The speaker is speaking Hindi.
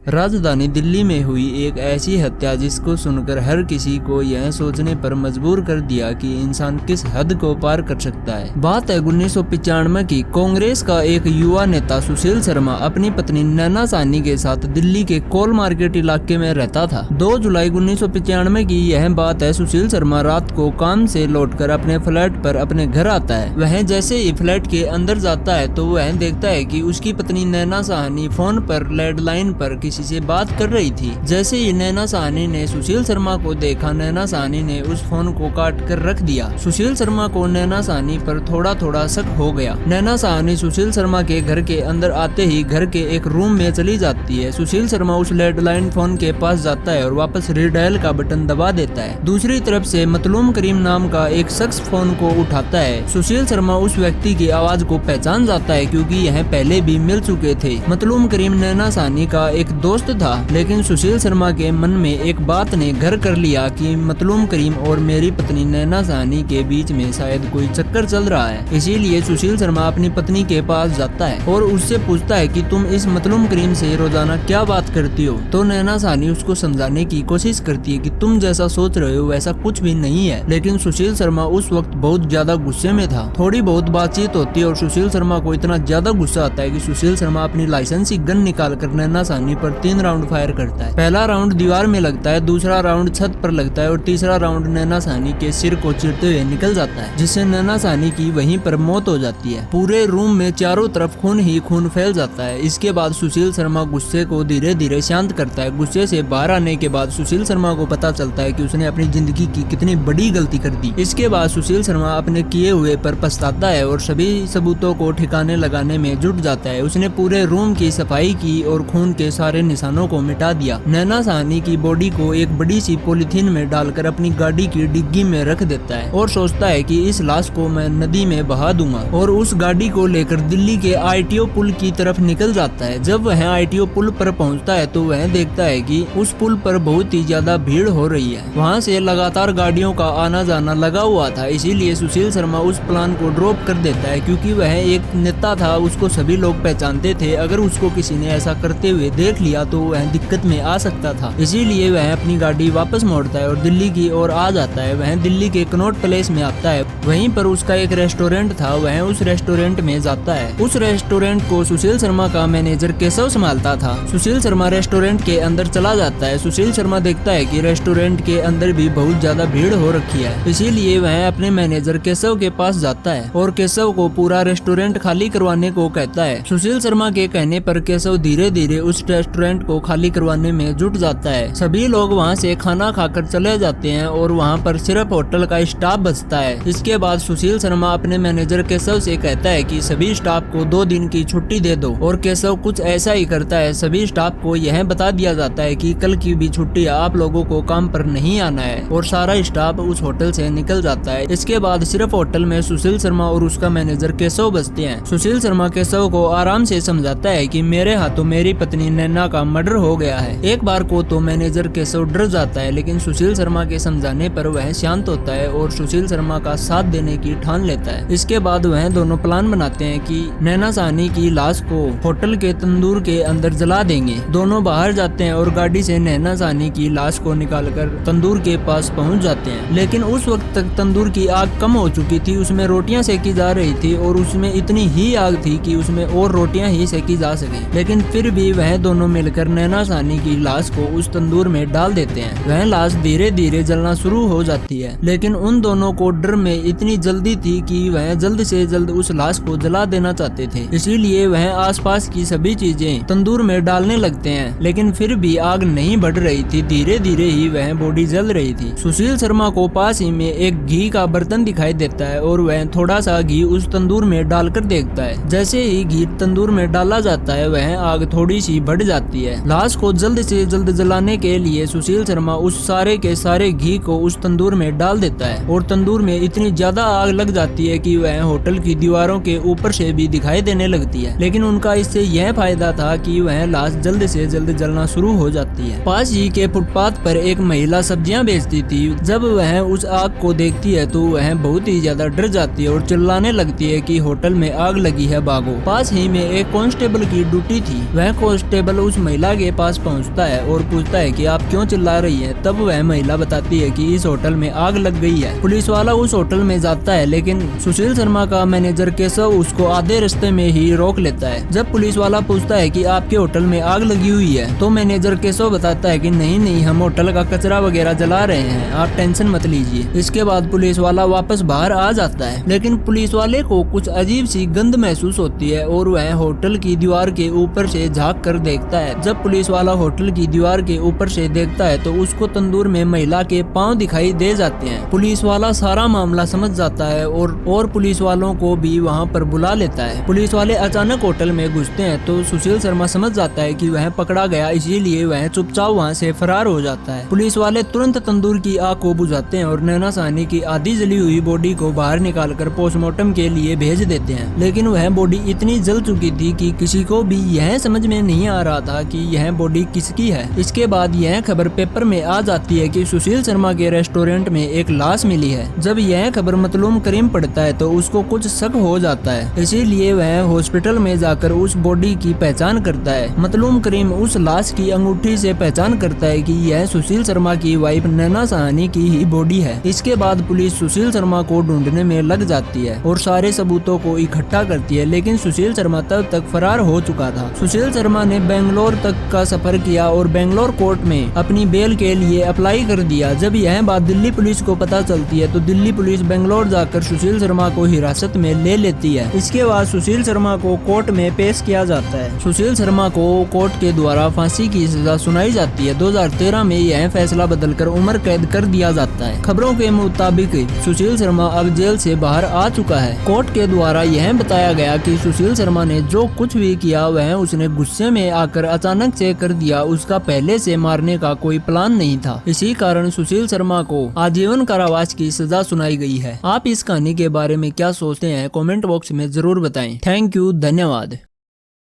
राजधानी दिल्ली में हुई एक ऐसी हत्या जिसको सुनकर हर किसी को यह सोचने पर मजबूर कर दिया कि इंसान किस हद को पार कर सकता है। बात है 1995 की। कांग्रेस का एक युवा नेता सुशील शर्मा अपनी पत्नी नैना साहनी के साथ दिल्ली के कोल मार्केट इलाके में रहता था। 2 जुलाई 1995 की यह बात है। सुशील शर्मा रात को काम से लौटकर अपने फ्लैट पर अपने घर आता है। वह जैसे ही फ्लैट के अंदर जाता है तो वह देखता है कि उसकी पत्नी नैना साहनी फोन पर लैंडलाइन पर किसी से बात कर रही थी। जैसे ही नैना साहनी ने सुशील शर्मा को देखा, नैना साहनी ने उस फोन को काट कर रख दिया। सुशील शर्मा को नैना साहनी पर थोड़ा थोड़ा शक हो गया। नैना साहनी सुशील शर्मा के घर के अंदर आते ही घर के एक रूम में चली जाती है। सुशील शर्मा उस लैंडलाइन फोन के पास जाता है और वापस रीडायल का बटन दबा देता है। दूसरी तरफ से मतलूम करीम नाम का एक शख्स फोन को उठाता है। सुशील शर्मा उस व्यक्ति की आवाज को पहचान जाता है क्योंकि यह पहले भी मिल चुके थे। मतलूम करीम नैना साहनी का एक दोस्त था, लेकिन सुशील शर्मा के मन में एक बात ने घर कर लिया कि मतलूम करीम और मेरी पत्नी नैना साहनी के बीच में शायद कोई चक्कर चल रहा है। इसीलिए सुशील शर्मा अपनी पत्नी के पास जाता है और उससे पूछता है कि तुम इस मतलूम करीम से रोजाना क्या बात करती हो। तो नैना साहनी उसको समझाने की कोशिश करती है कि तुम जैसा सोच रहे हो वैसा कुछ भी नहीं है, लेकिन सुशील शर्मा उस वक्त बहुत ज्यादा गुस्से में था। थोड़ी बहुत बातचीत होती है और सुशील शर्मा को इतना ज्यादा गुस्सा आता है कि सुशील शर्मा अपनी लाइसेंसी गन निकाल कर नैना साहनी पर 3 राउंड फायर करता है। पहला राउंड दीवार में लगता है, दूसरा राउंड छत पर लगता है और तीसरा राउंड नैना साहनी के सिर को चीरते हुए निकल जाता है, जिससे नैना साहनी की वहीं पर मौत हो जाती है। पूरे रूम में चारों तरफ खून ही खून फैल जाता है। इसके बाद सुशील शर्मा गुस्से को धीरे धीरे शांत करता है। गुस्से से बाहर आने के बाद सुशील शर्मा को पता चलता है कि उसने अपनी जिंदगी की कितनी बड़ी गलती कर दी। इसके बाद सुशील शर्मा अपने किए हुए पर पछताता है और सभी सबूतों को ठिकाने लगाने में जुट जाता है। उसने पूरे रूम की सफाई की और खून के सारे निशानों को मिटा दिया। नैना साहनी की बॉडी को एक बड़ी सी पॉलीथीन में डालकर अपनी गाड़ी की डिग्गी में रख देता है और सोचता है कि इस लाश को मैं नदी में बहा दूंगा, और उस गाड़ी को लेकर दिल्ली के आईटीओ पुल की तरफ निकल जाता है। जब वह आईटीओ पुल पर पहुंचता है तो वह देखता है कि उस पुल पर बहुत ही ज्यादा भीड़ हो रही है। वहां से लगातार गाड़ियों का आना जाना लगा हुआ था। इसीलिए सुशील शर्मा उस प्लान को ड्रॉप कर देता है क्योंकि वह एक नेता था, उसको सभी लोग पहचानते थे। अगर उसको किसी ने ऐसा करते हुए देख लिया तो वह दिक्कत में आ सकता था। इसीलिए वह अपनी गाड़ी वापस मोड़ता है और दिल्ली की ओर आ जाता है। वह दिल्ली के कनॉट प्लेस में आता है। वहीं पर उसका एक रेस्टोरेंट था, वह उस रेस्टोरेंट में जाता है। उस रेस्टोरेंट को सुशील शर्मा का मैनेजर केशव संभालता था। सुशील शर्मा रेस्टोरेंट के अंदर चला जाता है। सुशील शर्मा देखता है कि रेस्टोरेंट के अंदर भी बहुत ज्यादा भीड़ हो रखी है। इसीलिए वह अपने मैनेजर केशव के पास जाता है और केशव को पूरा रेस्टोरेंट खाली करवाने को कहता है। सुशील शर्मा के कहने पर केशव धीरे धीरे उस रेस्टोरेंट को खाली करवाने में जुट जाता है। सभी लोग वहां से खाना खाकर चले जाते हैं और वहां पर सिर्फ होटल का स्टाफ बचता है। इसके बाद सुशील शर्मा अपने मैनेजर केशव से कहता है कि सभी स्टाफ को 2 दिन की छुट्टी दे दो, और केशव कुछ ऐसा ही करता है। सभी स्टाफ को यह बता दिया जाता है कि कल की भी छुट्टी आप लोगों को काम पर नहीं आना है, और सारा स्टाफ उस होटल से निकल जाता है। इसके बाद सिर्फ होटल में सुशील शर्मा और उसका मैनेजर केशव बचते हैं। सुशील शर्मा केशव को आराम से समझाता है कि मेरे हाथों मेरी पत्नी नैना का मर्डर हो गया है। एक बार को तो मैनेजर केशव डर जाता है, लेकिन सुशील शर्मा के समझाने पर वह शांत होता है और सुशील शर्मा का साथ देने की ठान लेता है। इसके बाद वह दोनों प्लान बनाते हैं कि नैना साहनी की लाश को होटल के तंदूर के अंदर जला देंगे। दोनों बाहर जाते हैं और गाड़ी से नैना साहनी की लाश को निकालकर तंदूर के पास पहुंच जाते हैं, लेकिन उस वक्त तक तंदूर की आग कम हो चुकी थी। उसमें रोटियां सेकी जा रही थी और उसमें इतनी ही आग थी कि उसमें और रोटियां ही सेकी जा सके, लेकिन फिर भी वह दोनों मिलकर नैना साहनी की लाश को उस तंदूर में डाल देते हैं। वह लाश धीरे धीरे जलना शुरू हो जाती है, लेकिन उन दोनों को डर में इतनी जल्दी थी कि वह जल्द से जल्द उस लाश को जला देना चाहते थे। इसीलिए वह आसपास की सभी चीजें तंदूर में डालने लगते हैं, लेकिन फिर भी आग नहीं बढ़ रही थी। धीरे धीरे ही वह बॉडी जल रही थी। सुशील शर्मा को पास ही में एक घी का बर्तन दिखाई देता है और वह थोड़ा सा घी उस तंदूर में डालकर देखता है। जैसे ही घी तंदूर में डाला जाता है वह आग थोड़ी सी बढ़ जाती है। लाश को जल्द से जल्द जलाने के लिए सुशील शर्मा उस सारे के सारे घी को उस तंदूर में डाल देता है और तंदूर में इतनी ज्यादा आग लग जाती है कि वह होटल की दीवारों के ऊपर से भी दिखाई देने लगती है। लेकिन उनका इससे यह फायदा था कि वह लाश जल्द से जल्द जलना शुरू हो जाती है। पास ही के फुटपाथ पर एक महिला सब्जियां बेचती थी। जब वह उस आग को देखती है तो वह बहुत ही ज्यादा डर जाती है और चिल्लाने लगती है कि होटल में आग लगी है, भागो। पास ही में एक कांस्टेबल की ड्यूटी थी। वह कांस्टेबल उस महिला के पास पहुंचता है और पूछता है कि आप क्यों चिल्ला रही हैं। तब वह महिला बताती है कि इस होटल में आग लग गई है। पुलिस वाला उस होटल में जाता है, लेकिन सुशील शर्मा का मैनेजर केशव उसको आधे रास्ते में ही रोक लेता है। जब पुलिस वाला पूछता है कि आपके होटल में आग लगी हुई है, तो मैनेजर केशव बताता है कि नहीं, हम होटल का कचरा वगैरह जला रहे हैं, आप टेंशन मत लीजिए। इसके बाद पुलिस वाला वापस बाहर आ जाता है, लेकिन पुलिस वाले को कुछ अजीब सी गंध महसूस होती है और वह होटल की दीवार के ऊपर से झांक कर देखता है। जब पुलिस वाला होटल की दीवार के ऊपर से देखता है तो उसको तंदूर में महिला के पांव दिखाई दे जाते हैं। पुलिस वाला सारा मामला समझ जाता है और पुलिस वालों को भी वहां पर बुला लेता है। पुलिस वाले अचानक होटल में घुसते हैं तो सुशील शर्मा समझ जाता है कि वह पकड़ा गया, इसीलिए वह चुपचाप वहां से फरार हो जाता है। पुलिस वाले तुरंत तंदूर की आग को बुझाते हैं और नैना साहनी की आधी जली हुई बॉडी को बाहर निकालकर पोस्टमार्टम के लिए भेज देते हैं, लेकिन वह बॉडी इतनी जल चुकी थी कि किसी को भी यह समझ में नहीं आ रहा था कि यह बॉडी किसकी है। इसके बाद यह खबर पेपर में आ जाती है कि सुशील शर्मा के रेस्टोरेंट में एक लाश मिली है। जब यह खबर मतलूम करीम पढ़ता है तो उसको कुछ शक हो जाता है, इसीलिए वह हॉस्पिटल में जाकर उस बॉडी की पहचान करता है। मतलूम करीम उस लाश की अंगूठी से पहचान करता है कि यह सुशील शर्मा की वाइफ नैना साहनी की ही बॉडी है। इसके बाद पुलिस सुशील शर्मा को ढूंढने में लग जाती है और सारे सबूतों को इकट्ठा करती है, लेकिन सुशील शर्मा तब तक फरार हो चुका था। सुशील शर्मा ने बेंगलोर तक का सफर किया और बेंगलोर कोर्ट में अपनी बेल के लिए अप्लाई कर दिया। जब यह बात दिल्ली पुलिस को पता चलती है तो दिल्ली पुलिस बेंगलोर जाकर सुशील शर्मा को हिरासत में ले लेती है। इसके बाद सुशील शर्मा को कोर्ट में पेश किया जाता है। सुशील शर्मा को कोर्ट के द्वारा फांसी की सजा सुनाई जाती है। 2013 में यह फैसला बदलकर उम्र कैद कर दिया जाता है। खबरों के मुताबिक सुशील शर्मा अब जेल से बाहर आ चुका है। कोर्ट के द्वारा यह बताया गया कि सुशील शर्मा ने जो कुछ भी किया वह उसने गुस्से में आकर अचानक से कर दिया, उसका पहले से मारने का कोई प्लान नहीं था। इसी कारण सुशील शर्मा को आजीवन कारावास की सजा सुनाई गई है। आप इस कहानी के बारे में क्या सोचते हैं कमेंट बॉक्स में जरूर बताएं। थैंक यू, धन्यवाद।